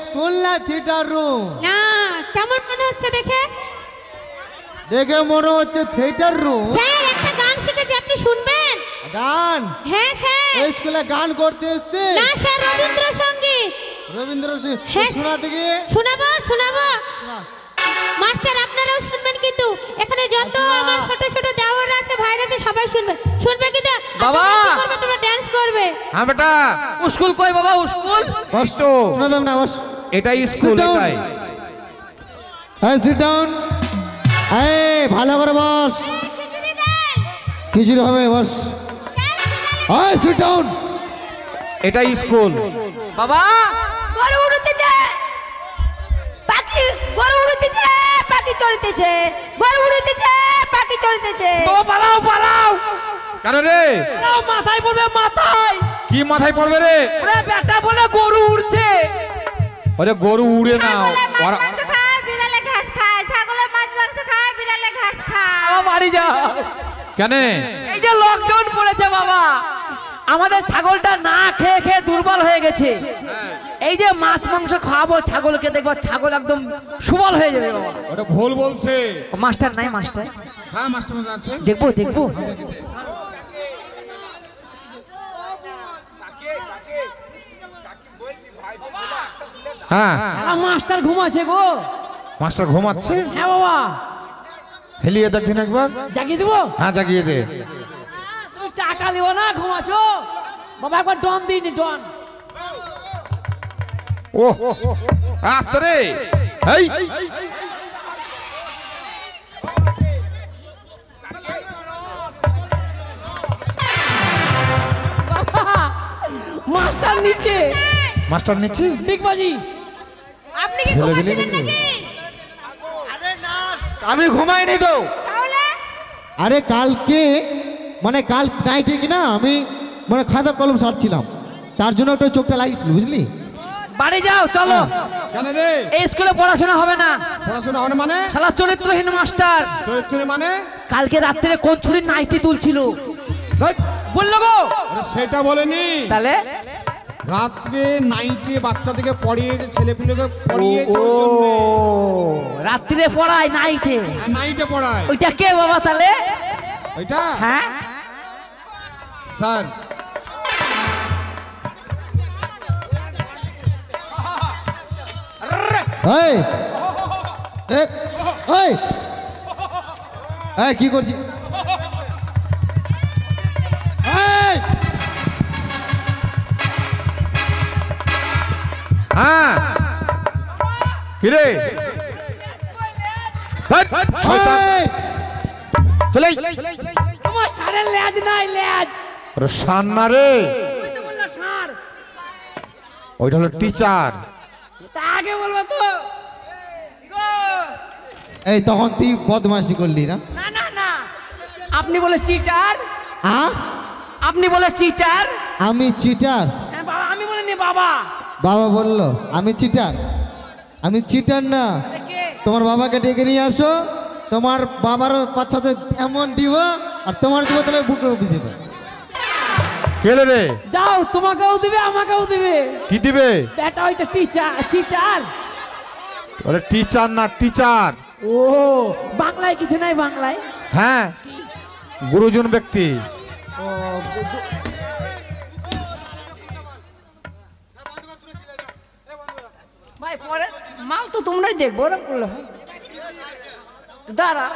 School না theatre room? না, কেমন মনে হচ্ছে দেখে? দেখে মনে হচ্ছে থিয়েটার রুম। স্যার একটা গান শিখেছি, আপনি শুনবেন? গান? হ্যাঁ স্যার। এই স্কুলে গান করতে এসেছে? না স্যার, রবীন্দ্রসঙ্গীত। রবীন্দ্রসঙ্গীত? হ্যাঁ শোনা দেখি। শোনাবো শোনাবো। শোনা। মাস্টার আপনারাও শুনবেন কিন্তু, এখানে যত আমার ছোট ছোট দেওয়ার আছে ভাইরা আছে সবাই শুনবে। শুনবে কিন্তু বাবা করবে, তোমরা ডান্স করবে। হ্যাঁ বেটা, স্কুল কই বাবা? স্কুল বস তো। শোনা দাও না বস। এটাই স্কুল, এটাই। হ্যাঁ সিট ডাউন। এই ভালো করে বস। খিচুড়ি হবে, বস। হ্যাঁ সিট ডাউন। এটাই স্কুল। বাবা গরু উড়তেছে, পাখি, গরু উড়তেছে, পাখি চড়তেছে, গরু উড়তেছে, পাখি চড়তেছে। বাবা পালাও পালাও। কেন রে? মাথায় পড়বে, মাথায়। কি মাথায় পড়বে রে? ওরে বেটা বলে গরু উড়ছে। আরে গরু উড়ে না, ছাগলের মাছ মাংস খায়, বিড়ালে ঘাস খায়। ছাগলের মাছ মাংস খায়, বিড়ালে ঘাস খায়। বাবা বাড়ি যা। কেন? এই যে লকডাউন পড়েছে বাবা, আমাদের ছাগলটা না খেয়ে খেয়ে দুর্বল হয়ে গেছে। এই যে মাছ মাংস খাওয়াবো ছাগলকে, দেখবো ছাগল একদম সুবল হয়ে যাবে বাবা। ওটা ভুল বলছে। মাস্টার নাই? মাস্টার হ্যাঁ মাস্টার আছে। দেখবো দেখবো। হ্যাঁ মাস্টার ঘুমাচ্ছে গো। মাস্টার ঘুমাচ্ছে? হ্যাঁ বাবা। হেলিয়ে দেখছেন একবার? জাগিয়ে দেবো? হ্যাঁ জাগিয়ে দে। তুমি টাকা দিও না, ঘুমাচ্ছো বাবা। একবার ডন দিইনি, ডন। ও আস্তে রে। এই মাস্টার নিচে। মাস্টার নিচে? ডিগবাজি। আপনি কি ঘুমাচ্ছিলেন নাকি? আমি ঘুমাইনি তো। তাহলে আরে কালকে মানে কাল নাইটে কি না আমি মানে খাতা কলম সারছিলাম, তার জন্য একটা চোখটা লাগিয়েছিল, বুঝলি? বাড়ি যাও চলো। কেন রে? এই স্কুলে পড়াশোনা হবে না। পড়াশোনা হয় না মানে? শালা চরিত্রহীন মাস্টার। চরিত্র মানে? কালকে রাত্রে কোন ছুরির নাইটি তুলছিল ধ্যাৎ, বললো গো। আরে সেটা বলেনি। তাহলে রাত্রে নাইটে বাচ্চাদেরকে পড়িয়েছে, ছেলেপুলেকে পড়িয়েছে ওই ও জন্যে। রাত্রে পড়ায় নাইটে? হ্যাঁ, নাইটে পড়ায়। ওইটা কে বাবা তাহলে? ওইটা হ্যাঁ স্যার। এই এই এই এই কি করছি? এই হ্যাঁ কি রে? ধ্যাৎ, শয়তান। এই! চলে তোমার ষাঁড়ের লেজ নাই, লেজ। আরে শান না রে, তুমি তো বললে ষাঁড়। ওইটা হলো টিচার। তা আগে বলবো তো। গো। এই তখন তুই বদমাশি করলি না? না না না, আপনি বলে চিটার। আ আপনি বলে চিটার। আমি চিটার? হ্যাঁ, বাবা আমি বলিনি বাবা। বাবা বললো আমি চিটার? আমি চিটার না। কে? তোমার বাবাকে ডেকে নিয়ে আসো, তোমার বাবারও বাচ্চাতে এমন দিব আর তোমার দিব তাহলে বুকের উপরে যাবে। কেলে রে? যাও, তোমাকেও দিবে আমাকেও দিবে। কি দিবে? বেটা ওইটা টিচার, চিটার। ওরে টিচার না, টিচার। ও বাংলায় কিছু নাই? বাংলায় হ্যাঁ গুরুজন ব্যক্তি। ভাই পরে মাল তো তোমরাই দেখবো। ওরা বললো দাঁড়া,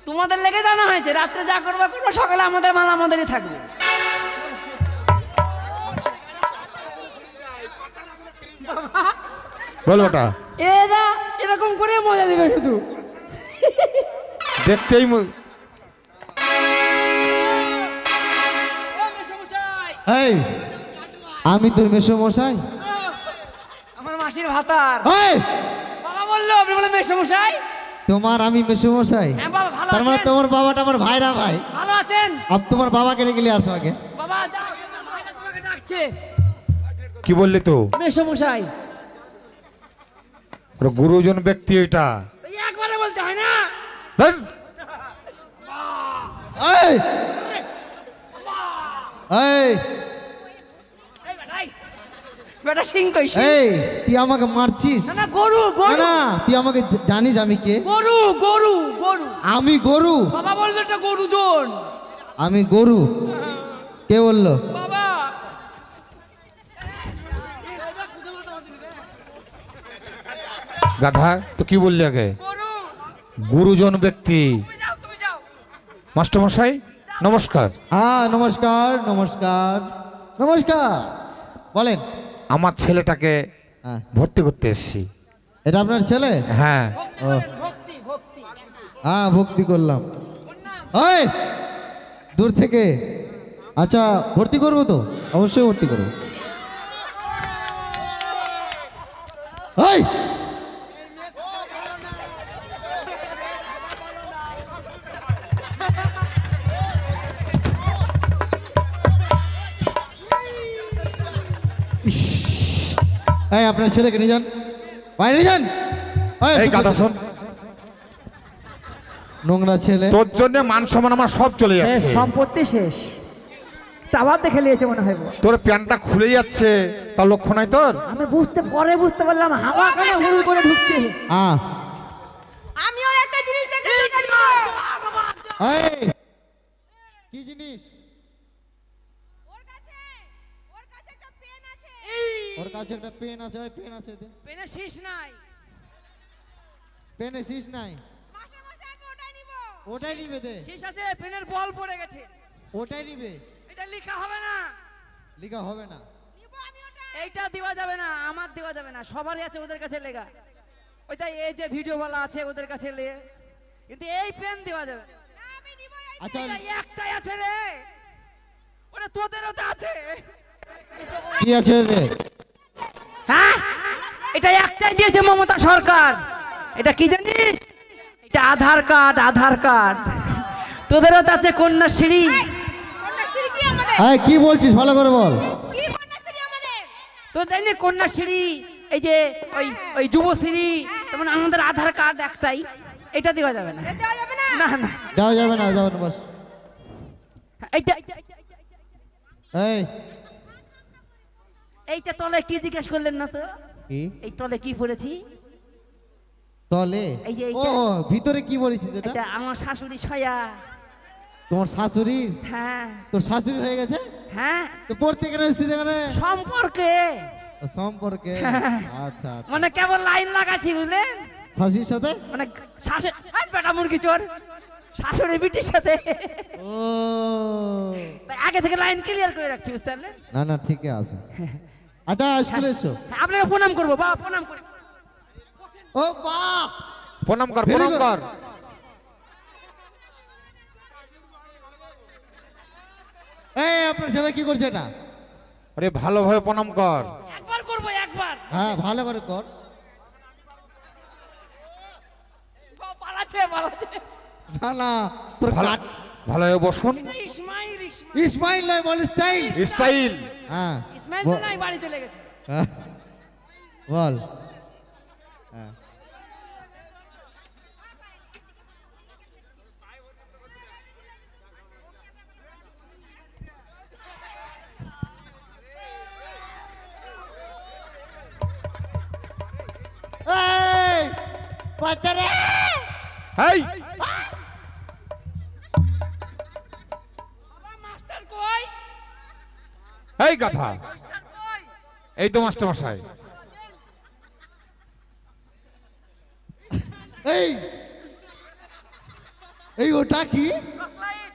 তোমাদের লেগে জানা হয়েছে। রাত্রে যা করবো করবো, সকালে আমাদের মাল আমাদেরই থাকবে। বল ওটা এরা এরকম করে মজা দিবে শুধু। দেখতেই এই আমি তোর মেসোমশাই? আমার মাসির ভাতার। এই বাবা বললো, আপনি বলে মেসমশাই। তোমার আমি মেসোমশাই? হ্যাঁ বাবা, ভালো তার মানে আছেন? তোমার বাবাটা আমার ভাইরা ভাই। ভালো আছেন? আব তোমার বাবাকে ডেকে নিয়ে আসো আগে। বাবা যাও, ভাইটা তোমাকে ডাকছে। কি বললি তো? মেসমশাই। ওরে গুরুজন ব্যক্তি ওইটা। এই একবারে বলতে হয় না। ধ্যাৎ, এই এই এই বেটাই, বেটা সিং কই সিং? এই তুই আমাকে মারছিস? না না গরু না গরু না তুই আমাকে জানিস আমি কে? গরু গরু গরু আমি গরু? বাবা বললো এটা গরু জন আমি গরু? কে বললো? বাবা গাধা তো কি বললি আগে? গরু গুরুজন ব্যক্তি। তুমি যাও মাস্টারমশাই নমস্কার। হ্যাঁ নমস্কার নমস্কার নমস্কার। বলেন। আমার ছেলেটাকে হ্যাঁ ভর্তি করতে এসেছি। এটা আপনার ছেলে? হ্যাঁ ও ভক্তি ভক্তি হ্যাঁ ভক্তি করলাম। ওই দূর থেকে। আচ্ছা ভর্তি করবো তো? অবশ্যই ভর্তি করবো। ওই ইস, এই আপনার ছেলেকে নিয়ে যান, বাইরে নিয়ে যান। এই গাধা শোন, নোংরা ছেলে। তোর জন্য মান সম্মান আমার সব চলে শেষ যাচ্ছে। সম্পত্তি শেষ টাওয়ার দেখে নিয়েছে মনে হয় বউ। তোর প্যান্টটা খুলে যাচ্ছে, তার লক্ষ্য নাই তোর? আমি বুঝতে পারলাম হাওয়া কেন হুল করে ঢুকছে। আমি ওর একটা জিনিস দেখে এই কি জিনিস? ওর কাছে একটা পেন আছে। ওর কাছে একটা পেন আছে। ওই পেন আছে, দে। পেনে শেষ নাই। পেনে শীষ নাই? মাসে মাসে আমি ওটাই নিব। ওটাই নিবে, দে। শেষ আছে, পেনের বল পড়ে গেছে। ওটাই নিবে। এটা লেখা হবে না। লিখা হবে না? নিব আমি ওটা। এইটা দেওয়া যাবে না, আমার দেওয়া যাবে না। সবারই আছে ওদের কাছে লেখা। ওইটা এই যে ভিডিওওয়ালা আছে ওদের কাছে লে, কিন্তু এই পেন দেওয়া যাবে না। না আমি নিব এই। আচ্ছা এটা একটাই আছে রে, ওটা তোদেরও তো আছে। কি আছে, দে। হ্যাঁ এটা একটাই দিয়েছে মমতা সরকার। এটা কি জানিস? এটা আধার কার্ড। আধার কার্ড তোদেরও তো আছে। কন্যাশ্রী। কন্যাশ্রী কি আমাদের? এই কি বলছিস ভালো করে বল। কি কন্যাশ্রী আমাদের? তো দেয়নি কন্যাশ্রী, এই যে ওই ওই যুবশ্রী, তেমন আমাদের আধার কার্ড একটাই। এটা দেওয়া যাবে না। দেওয়া যাবে না। না না দেওয়া যাবে না, যাবে না, বাস। এইটা এই এইটা তলে কি জিজ্ঞেস করলেন না তো? কি এই তলে কি পড়েছি? তলে? এই যে ও এইটা। ভিতরে কি বলেছিস এটা? এটা আমার শাশুড়ি সয়া। তোমার শাশুড়ি? হ্যাঁ তোর শাশুড়ি হয়ে গেছে? হ্যাঁ তো পড়তে কেন এসেছিস এখানে? সম্পর্কে ও, সম্পর্কে। আচ্ছা আচ্ছা। মানে কেবল লাইন লাগাচ্ছি বুঝলেন? শাশুড়ির সাথে? মানে শাশুড়ি বেটা মুরগি চোর, শাশুড়ি বিটির সাথে। ও তাই আগে থেকে লাইন ক্লিয়ার করে রাখছি, বুঝতে পারলেন? না না ঠিকই আছে। আচ্ছা স্কুলে এসো। হ্যাঁ, আপনাকে প্রণাম করবো বাবা, প্রণাম করি। ও বাহ, প্রণাম কর, Very প্রণাম good. কর। এই আপনার ছেলে কি করছে এটা? আরে ভালোভাবে প্রণাম কর। একবার করবো, একবার। হ্যাঁ ভালো করে কর। পালাচ্ছে পালাচ্ছে। না না তোর ভালো কাট। ভালোভাবে বসুন। ইসমাইল ইসমাইল নয়, বল স্টাইল। স্টাইল। হ্যাঁ ইসমাইল তো নাই, বাড়ি চলে গেছে। হ্যাঁ, বল। হ্যাঁ। এই বাচ্চারে, এই বাবা মাস্টার কই? এই গাধা, মাস্টার কই? এই তো মাস্টার মশাই। এই এই ওটা কি? লাইট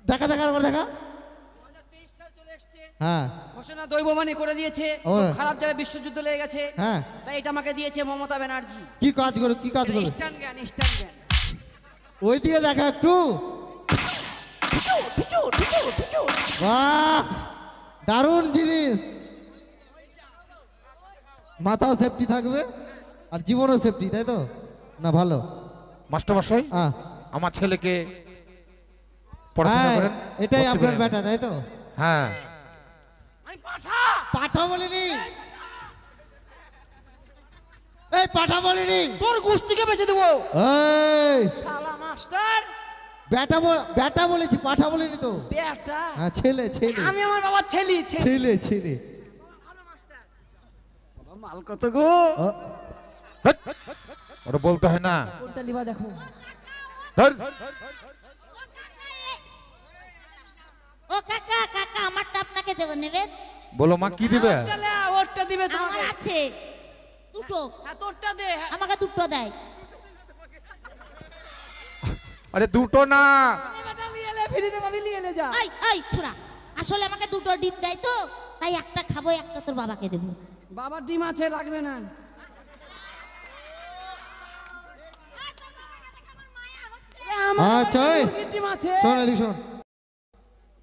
দেখা দেখা আবার দেখা। 2023 সাল চলে এসেছে। হ্যাঁ ঘোষণা দৈববাণী করে দিয়েছে। ও। খুব খারাপ জায়গায় বিশ্বযুদ্ধ লেগে গেছে। হ্যাঁ তাই এটা আমাকে দিয়েছে মমতা ব্যানার্জি। কি কাজ করো, কি কাজ করো? ইস্টার্ন জ্ঞান, ইস্টার্ন জ্ঞান। ওই দিকে দেখা একটু। বাহ দারুণ জিনিস। মাথাও সেফটি থাকবে আর জীবনও সেফটি, তাই তো? না ভালো। মাস্টার মশাই হ্যাঁ আমার ছেলেকে পড়াশোনা হ্যাঁ, করেন। এটাই ভর্তি আপনার করেন। বেটা, তাই তো? হ্যাঁ আমি পাঠা। পাঠা বলিনি, এই পাঠা বলিনি। তোর গোষ্ঠীকে বেঁচে দেবো এই শালা মাস্টার। বেটা বলেছি, পাঠা বলিনি তো। বেটা হ্যাঁ ছেলে ছেলে আমি আমার বাবার ছেলে ছেলে। ছেলে ছেলে। ভালো মাস্টার। মাল কত গো? ও, ধ্যাৎ, ওটা বলতে হয় না। কোনটা লিবা দেখো। ধর। ও কাকা কাকা আমারটা আপনাকে দেবো নেবেন? বলো মা কি দিবে? তাহলে ওরটা দিবে আমার তোমাকে। আছে দুটো, হ্যাঁ, তোরটা দে। আমাকে দুটো দেয়। আরে দুটো না, বেটা নিয়ে এলে, ফ্রিতে পাবি, নিয়ে এলে যা। এই এই ছোড়া, আসলে আমাকে দুটো ডিম দেয় তো, তাই একটা খাবো, একটা তোর বাবাকে দেবো। বাবার ডিম আছে, লাগবে না। আচ্ছা এই, মুরগির ডিম আছে। শোন এদিকে শোন,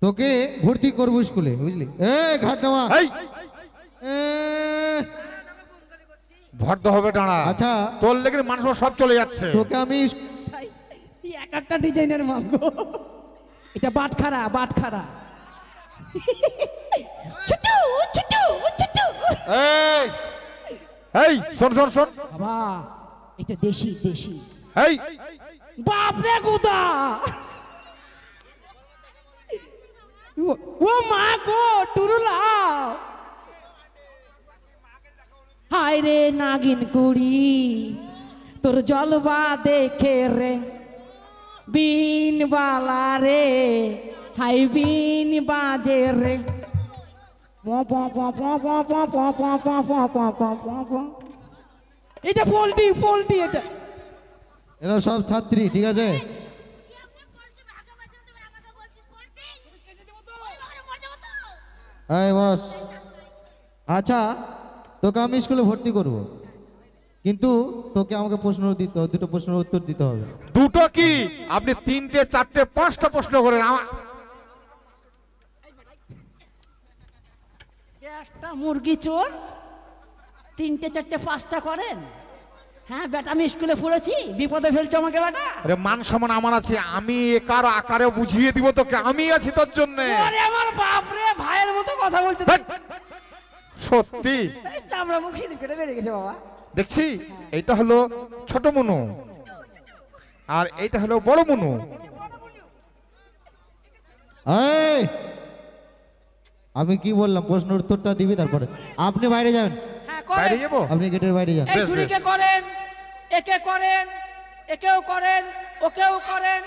তোকে ভর্তি করবো স্কুলে, বুঝলি? ঘাট নামা। এই এ, ভর্ত হবে দাঁড়া। আচ্ছা। তোর লেগে মানুষ সব চলে যাচ্ছে। তোকে আমি এই এক একটা ডিজাইনের মাল গো। এটা বাটখারা, বাটখারা। ছুটু ছুটু ছুটু। এই এই শোন শোন শোন, বাবা এটা দেশি, দেশি। এই বাপরে গুদা। ও মা গো, টুরুলা। হায় রে নাগিন কুড়ি, তোর জলবা দেখে রে বিন বালা রে, হাই বিন বাজে রে। এটা পোল্ট্রি, পোল্ট্রি এটা। এরা সব ছাত্রী, ঠিক আছে? এই বস, আচ্ছা তোকে আমি স্কুলে ভর্তি করব, কিন্তু তোকে আমাকে প্রশ্ন দিতে হবে, দুটো প্রশ্নের উত্তর দিতে হবে। দুটো কি? আপনি তিনটে চারটে পাঁচটা প্রশ্ন করেন। একটা মুরগি চোর, তিনটে চারটে পাঁচটা করেন? হ্যাঁ বেটা, আমি স্কুলে পড়েছি, বিপদে ফেলছো আমাকে বেটা। আরে মান সম্মান আমার আছে, আমি একার আকারে বুঝিয়ে দিব তোকে, আমি আছি তোর জন্য। ওরে আমার বাপ রে, ভাইয়ের মতো কথা বলছো। ধ্যাৎ, সত্যি এই চামড়া মুখ সিঁদুর কেটে বেরিয়ে গেছে বাবা। দেখছি। এইটা হলো ছোট মনু, আর এইটা হলো বড় মনু। এই, আমি কি বললাম, প্রশ্নের উত্তরটা দিবি, তারপরে আপনি বাইরে যাবেন, হ্যাঁ বাইরে করেন। যাবো। আপনি গেটের বাইরে যান। এই বেশ, ছুরিকে বেশ। করেন, একে করেন, একেও করেন, ওকেও করেন,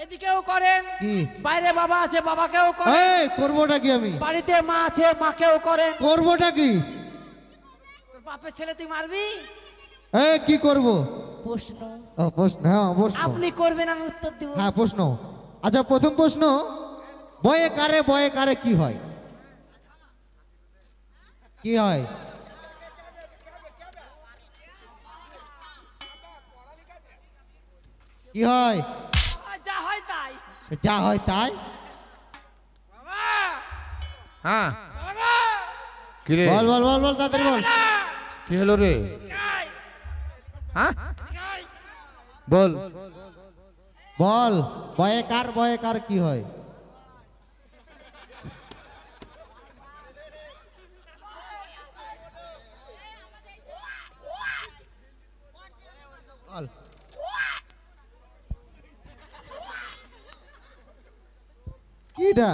এদিকেও করেন। কি? বাইরে বাবা আছে, বাবাকেও করেন। এই করবোটা কি আমি? বাড়িতে মা আছে, মাকেও করেন। করবোটা কি? তোর বাপের ছেলে তুই মারবি? এই কি করব? প্রশ্ন ও প্রশ্ন, হ্যাঁ প্রশ্ন, আপনি করবেন, আমি উত্তর দেব। হ্যাঁ প্রশ্ন। আচ্ছা প্রথম প্রশ্ন, বয়ে কারে কি হয়? কি হয়? কি হয়? যা হয় তাই। যা হয় তাই। বাবা, হ্যাঁ বাবা, কি রে? বল বল বল বল তাড়াতাড়ি বল। কি হলো রে? খাই, হ্যাঁ খাই। বল। বল, বয়ে কার কি হয়? বল। কিটা?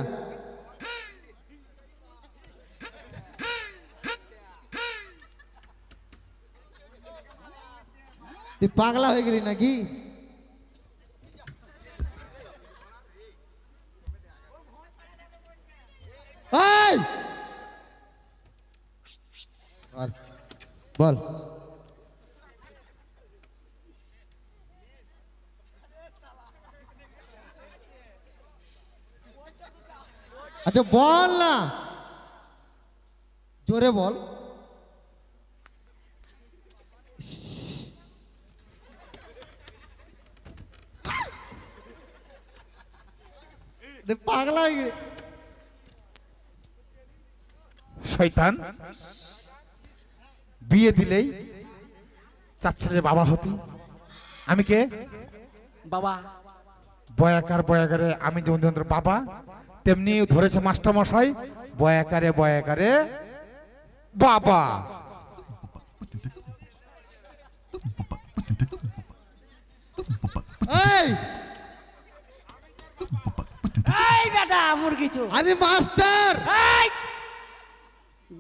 তুই পাগলা হয়ে গেলি নাকি? এই! বল, বল। আচ্ছা বল না, জোরে বল। পাগলা হয়ে গেলি। শয়তান, বিয়ে দিলেই চার ছেলের বাবা হতি। আমি কে? বাবা, বয়াকারে আমি যেমন যেমন তোর বাবা, তেমনি ধরেছে মাস্টার মশাই, বয়াকারে বাবা। এই এই বেটা মুরগি চোর। আমি মাস্টার। এই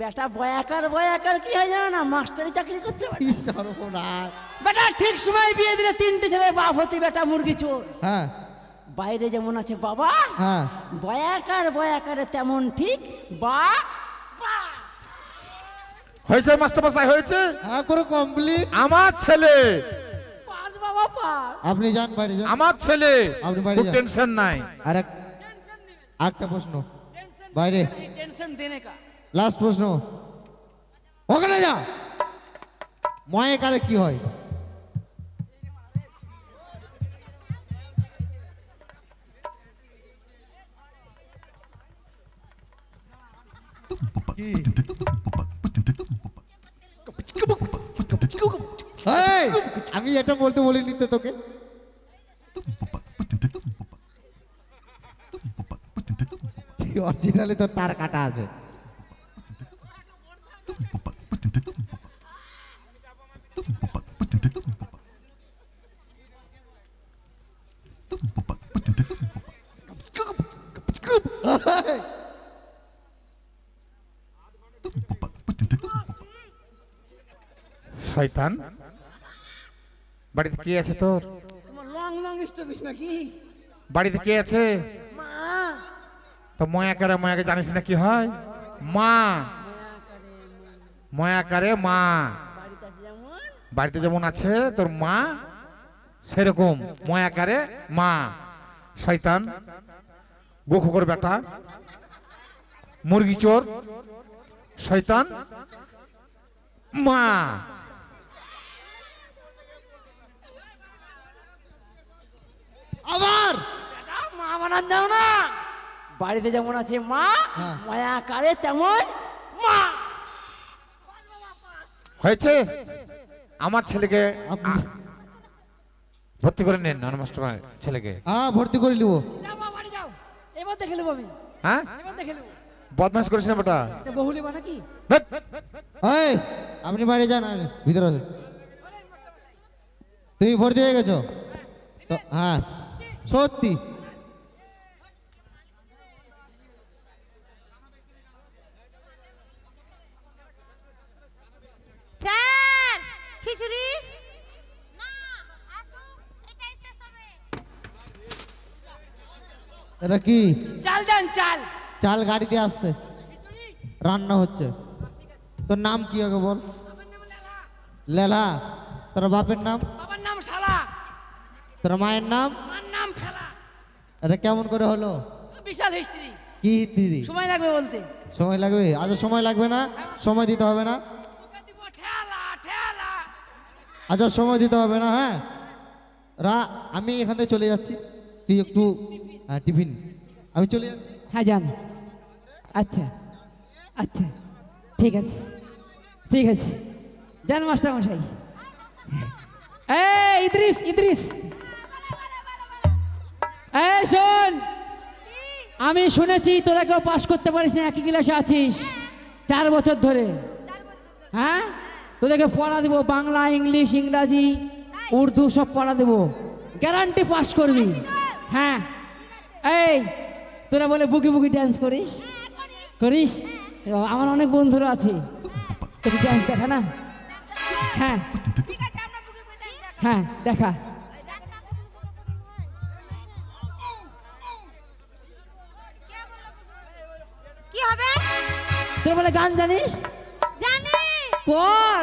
বেটা বয়াকার কি হয় জানো না, মাস্টারি চাকরি করছে বেটা। কি সর্বনাশ। বেটা ঠিক সময় বিয়ে দিলে 3টে ছেলে বাপ হতে বেটা মুরগি চোর। হ্যাঁ বাইরে যেমন আছে বাবা, হ্যাঁ বয়াকারে তেমন ঠিক বা বা। হয়েছে মাস্টার মশাই, হয়েছে। হ্যাঁ পুরো কমপ্লিট। আমার ছেলে, পাস বাবা পাস। আপনি যান বাইরে যান। আমার ছেলে, আপনি বাইরে খুব যান। টেনশন নাই। আর একটা প্রশ্ন বাইরে, টেনশন দেনে কা। লাস্ট প্রশ্ন, ওখানে যা। ময়াকারে কি হয়? কি? এই, আমি এটা বলতে বলিনি তো তোকে। অরিজিনালি তো তার কাটা আছে। শয়তান, বাড়িতে কে আছে তোর? তোমার লং স্টপিস নাকি? বাড়িতে কে আছে? মা। তো ময়াকারে জানিস না কি হয়? মা, ময়াকারে মা। বাড়িতে আছে যেমন, বাড়িতে যেমন আছে তোর মা, সেরকম ময়াকারে মা। শয়তান, গোখুকর বেটা, মুরগি চোর, শয়তান, মা। আবার বেটা মা বানান দাও না। বাড়িতে যেমন আছে মা, হ্যাঁ। মায়াকারে তেমন মা। হয়েছে। আমার ছেলেকে আপনি- ভর্তি করে নেন না মাস্টার ছেলেকে। হ্যাঁ ভর্তি করে নিব। যাও মা, বাড়ি যাও, এবার দেখে নেবো আমি, হ্যাঁ, এবার দেখে নেবো। বদমাশ করিস না বেটা। এটা বহুলি বা নাকি? ধ্যাৎ। এই, আপনি বাইরে যান, আর ভিতরে আসুন। তুমি ভর্তি হয়ে গেছো তো? হ্যাঁ সত্যি। স্যার খিচুড়ি না আসুক, এটাই শেষ হবে। এটা কি? চাল দেন চাল। চাল গাড়িতে আসছে, রান্না হচ্ছে। তোর নাম কি আগে বল? লেলা। তোর বাপের নাম? বাবার নাম শালা, তোর মায়ের নাম? আমার নাম ফেলা। এটা কেমন করে হলো? বিশাল হিস্ট্রি, কি দিদি? সময় লাগবে বলতে। সময় লাগবে? আচ্ছা সময় লাগবে না, সময় দিতে হবে না। তোকে দিব ঠেলা ঠেলা। আচ্ছা সময় দিতে হবে না। হ্যাঁ আমি এখান থেকে চলে যাচ্ছি, তুই একটু টিফিন। আমি চলে যাচ্ছি। হ্যাঁ যান। আচ্ছা আচ্ছা, ঠিক আছে ঠিক আছে, যান মাস্টার মশাই। এই ইদ্রিস, এই শোন, আমি শুনেছি তোরা কেউ পাস করতে পারিস না, একই ক্লাসে আছিস 4 বছর ধরে। হ্যাঁ, তোদেরকে পড়া দেবো, বাংলা, ইংলিশ, ইংরাজি, উর্দু সব পড়া দেবো, গ্যারান্টি পাস করবি। হ্যাঁ, এই তোরা বলে বুকি ডান্স করিস? করিস? আমার অনেক বন্ধুরা আছে, তোকে ডান্স দেখা না? হ্যাঁ ঠিক আছে, আমরা বুকে বুকে ডান্স দেখাবো। হ্যাঁ দেখা। কি হবে? তোর বলে গান জানিস? জানি। কর।